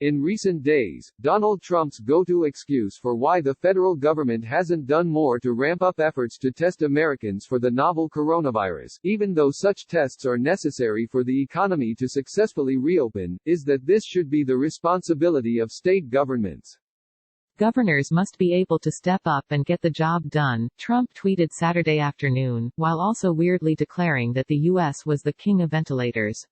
In recent days, Donald Trump's go-to excuse for why the federal government hasn't done more to ramp up efforts to test Americans for the novel coronavirus, even though such tests are necessary for the economy to successfully reopen, is that this should be the responsibility of state governments. Governors must be able to step up and get the job done, Trump tweeted Saturday afternoon, while also weirdly declaring that the U.S. was the king of ventilators.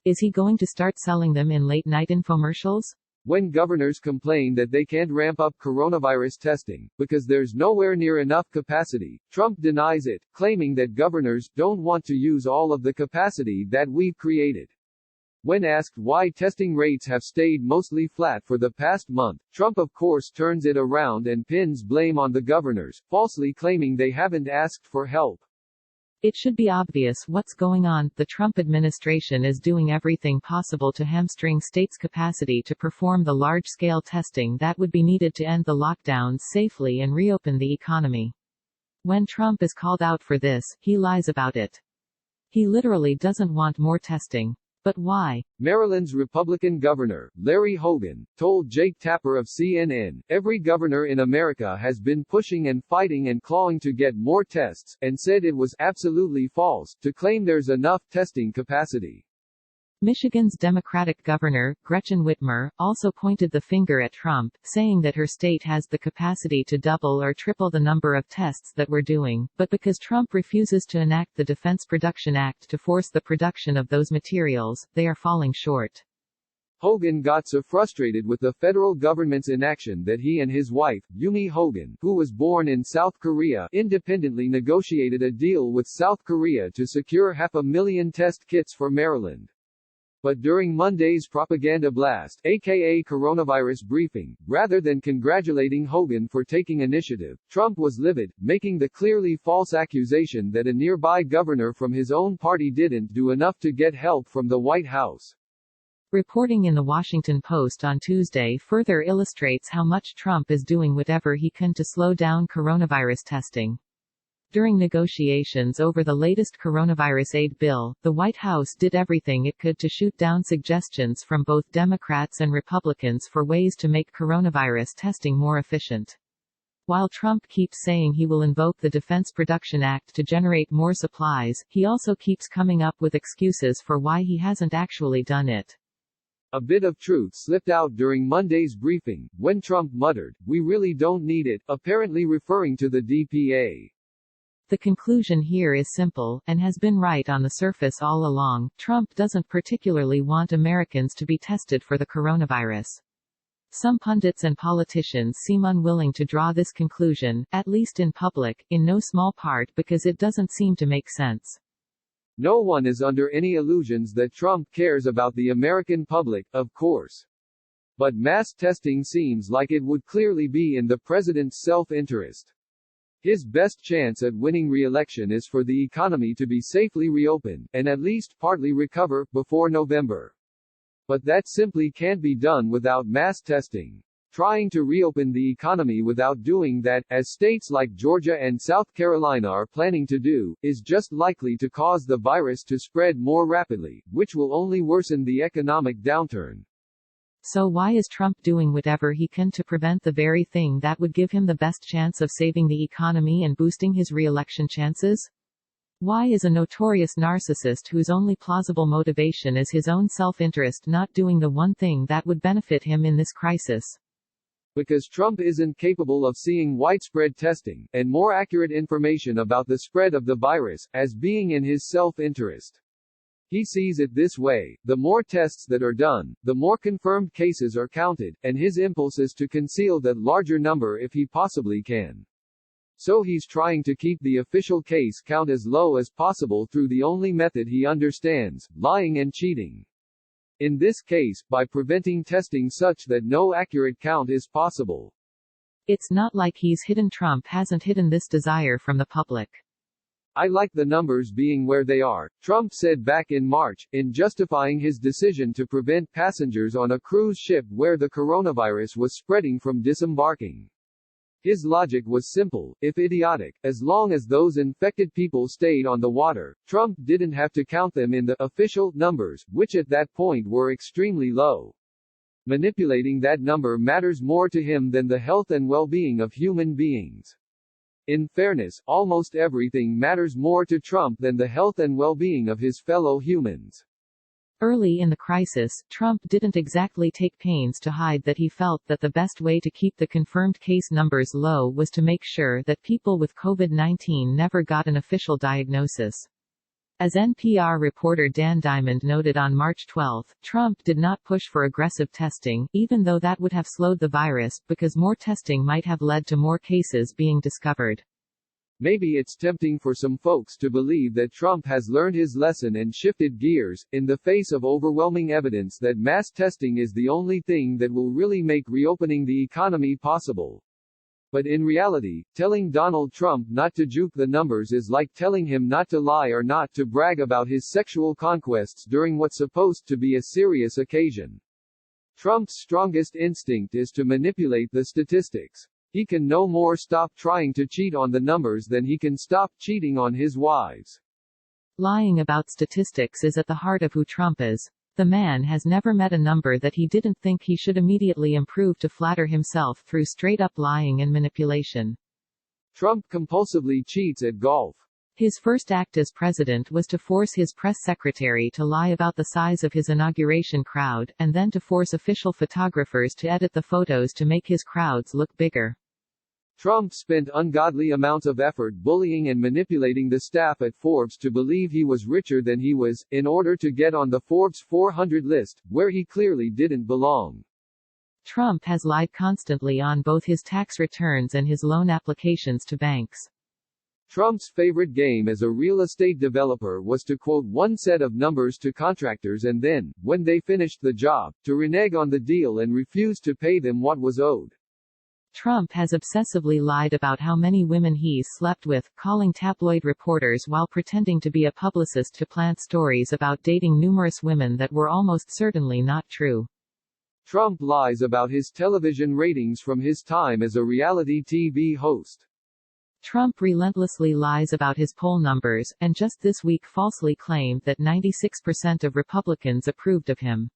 Is he going to start selling them in late-night infomercials? When governors complain that they can't ramp up coronavirus testing, because there's nowhere near enough capacity, Trump denies it, claiming that governors don't want to use all of the capacity that we've created. When asked why testing rates have stayed mostly flat for the past month, Trump of course turns it around and pins blame on the governors, falsely claiming they haven't asked for help. It should be obvious what's going on. The Trump administration is doing everything possible to hamstring states' capacity to perform the large-scale testing that would be needed to end the lockdowns safely and reopen the economy. When Trump is called out for this, he lies about it. He literally doesn't want more testing. But why? Maryland's Republican governor, Larry Hogan, told Jake Tapper of CNN, "Every governor in America has been pushing and fighting and clawing to get more tests," and said it was absolutely false to claim there's enough testing capacity. Michigan's Democratic governor, Gretchen Whitmer, also pointed the finger at Trump, saying that her state has the capacity to double or triple the number of tests that we're doing, but because Trump refuses to enact the Defense Production Act to force the production of those materials, they are falling short. Hogan got so frustrated with the federal government's inaction that he and his wife, Yumi Hogan, who was born in South Korea, independently negotiated a deal with South Korea to secure 500,000 test kits for Maryland. But during Monday's propaganda blast, aka coronavirus briefing, rather than congratulating Hogan for taking initiative, Trump was livid, making the clearly false accusation that a nearby governor from his own party didn't do enough to get help from the White House. Reporting in the Washington Post on Tuesday further illustrates how much Trump is doing whatever he can to slow down coronavirus testing. During negotiations over the latest coronavirus aid bill, the White House did everything it could to shoot down suggestions from both Democrats and Republicans for ways to make coronavirus testing more efficient. While Trump keeps saying he will invoke the Defense Production Act to generate more supplies, he also keeps coming up with excuses for why he hasn't actually done it. A bit of truth slipped out during Monday's briefing, when Trump muttered, "We really don't need it," apparently referring to the DPA. The conclusion here is simple, and has been right on the surface all along. Trump doesn't particularly want Americans to be tested for the coronavirus. Some pundits and politicians seem unwilling to draw this conclusion, at least in public, in no small part because it doesn't seem to make sense. No one is under any illusions that Trump cares about the American public, of course. But mass testing seems like it would clearly be in the president's self-interest. His best chance at winning re-election is for the economy to be safely reopened, and at least partly recover, before November. But that simply can't be done without mass testing. Trying to reopen the economy without doing that, as states like Georgia and South Carolina are planning to do, is just likely to cause the virus to spread more rapidly, which will only worsen the economic downturn. So why is Trump doing whatever he can to prevent the very thing that would give him the best chance of saving the economy and boosting his re-election chances? Why is a notorious narcissist whose only plausible motivation is his own self-interest not doing the one thing that would benefit him in this crisis? Because Trump isn't capable of seeing widespread testing, and more accurate information about the spread of the virus, as being in his self-interest. He sees it this way: the more tests that are done, the more confirmed cases are counted, and his impulse is to conceal that larger number if he possibly can. So he's trying to keep the official case count as low as possible through the only method he understands, lying and cheating. In this case, by preventing testing such that no accurate count is possible. It's not like Trump hasn't hidden this desire from the public. "I like the numbers being where they are," Trump said back in March, in justifying his decision to prevent passengers on a cruise ship where the coronavirus was spreading from disembarking. His logic was simple, if idiotic: as long as those infected people stayed on the water, Trump didn't have to count them in the official numbers, which at that point were extremely low. Manipulating that number matters more to him than the health and well-being of human beings. In fairness, almost everything matters more to Trump than the health and well-being of his fellow humans. Early in the crisis, Trump didn't exactly take pains to hide that he felt that the best way to keep the confirmed case numbers low was to make sure that people with COVID-19 never got an official diagnosis. As NPR reporter Dan Diamond noted on March 12, Trump did not push for aggressive testing, even though that would have slowed the virus, because more testing might have led to more cases being discovered. Maybe it's tempting for some folks to believe that Trump has learned his lesson and shifted gears, in the face of overwhelming evidence that mass testing is the only thing that will really make reopening the economy possible. But in reality, telling Donald Trump not to juke the numbers is like telling him not to lie or not to brag about his sexual conquests during what's supposed to be a serious occasion. Trump's strongest instinct is to manipulate the statistics. He can no more stop trying to cheat on the numbers than he can stop cheating on his wives. Lying about statistics is at the heart of who Trump is. The man has never met a number that he didn't think he should immediately improve to flatter himself through straight-up lying and manipulation. Trump compulsively cheats at golf. His first act as president was to force his press secretary to lie about the size of his inauguration crowd, and then to force official photographers to edit the photos to make his crowds look bigger. Trump spent ungodly amounts of effort bullying and manipulating the staff at Forbes to believe he was richer than he was, in order to get on the Forbes 400 list, where he clearly didn't belong. Trump has lied constantly on both his tax returns and his loan applications to banks. Trump's favorite game as a real estate developer was to quote one set of numbers to contractors and then, when they finished the job, to renege on the deal and refuse to pay them what was owed. Trump has obsessively lied about how many women he's slept with, calling tabloid reporters while pretending to be a publicist to plant stories about dating numerous women that were almost certainly not true. Trump lies about his television ratings from his time as a reality TV host. Trump relentlessly lies about his poll numbers, and just this week falsely claimed that 96% of Republicans approved of him.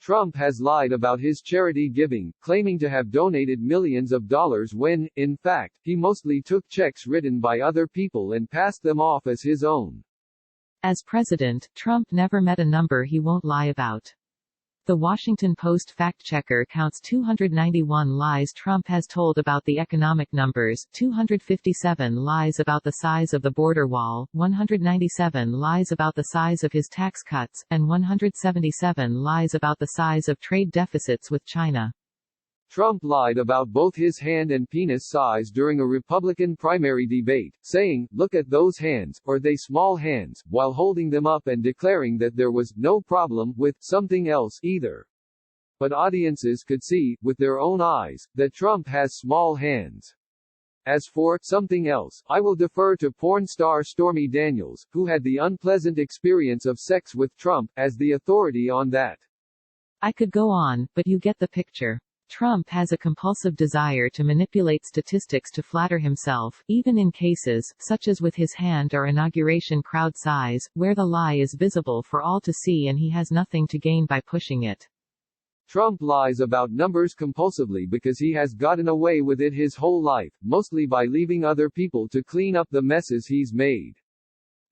Trump has lied about his charity giving, claiming to have donated millions of dollars when, in fact, he mostly took checks written by other people and passed them off as his own. As president, Trump never met a number he won't lie about. The Washington Post fact-checker counts 291 lies Trump has told about the economic numbers, 257 lies about the size of the border wall, 197 lies about the size of his tax cuts, and 177 lies about the size of trade deficits with China. Trump lied about both his hand and penis size during a Republican primary debate, saying, "Look at those hands, are they small hands?" while holding them up and declaring that there was no problem with something else either. But audiences could see, with their own eyes, that Trump has small hands. As for something else, I will defer to porn star Stormy Daniels, who had the unpleasant experience of sex with Trump, as the authority on that. I could go on, but you get the picture. Trump has a compulsive desire to manipulate statistics to flatter himself, even in cases, such as with his hand or inauguration crowd size, where the lie is visible for all to see and he has nothing to gain by pushing it. Trump lies about numbers compulsively because he has gotten away with it his whole life, mostly by leaving other people to clean up the messes he's made.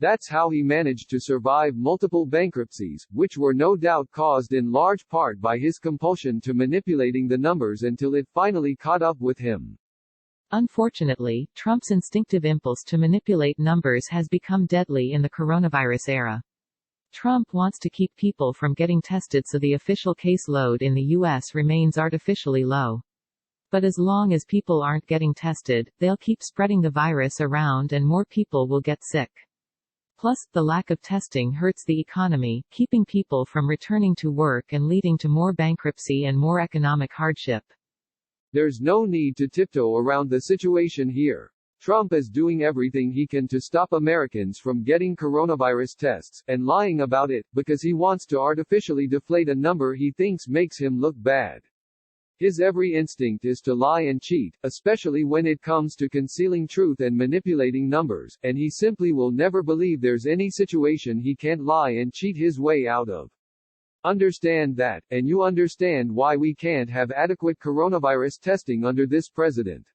That's how he managed to survive multiple bankruptcies, which were no doubt caused in large part by his compulsion to manipulating the numbers until it finally caught up with him. Unfortunately, Trump's instinctive impulse to manipulate numbers has become deadly in the coronavirus era. Trump wants to keep people from getting tested so the official caseload in the U.S. remains artificially low. But as long as people aren't getting tested, they'll keep spreading the virus around and more people will get sick. Plus, the lack of testing hurts the economy, keeping people from returning to work and leading to more bankruptcy and more economic hardship. There's no need to tiptoe around the situation here. Trump is doing everything he can to stop Americans from getting coronavirus tests, and lying about it, because he wants to artificially deflate a number he thinks makes him look bad. His every instinct is to lie and cheat, especially when it comes to concealing truth and manipulating numbers, and he simply will never believe there's any situation he can't lie and cheat his way out of. Understand that, and you understand why we can't have adequate coronavirus testing under this president.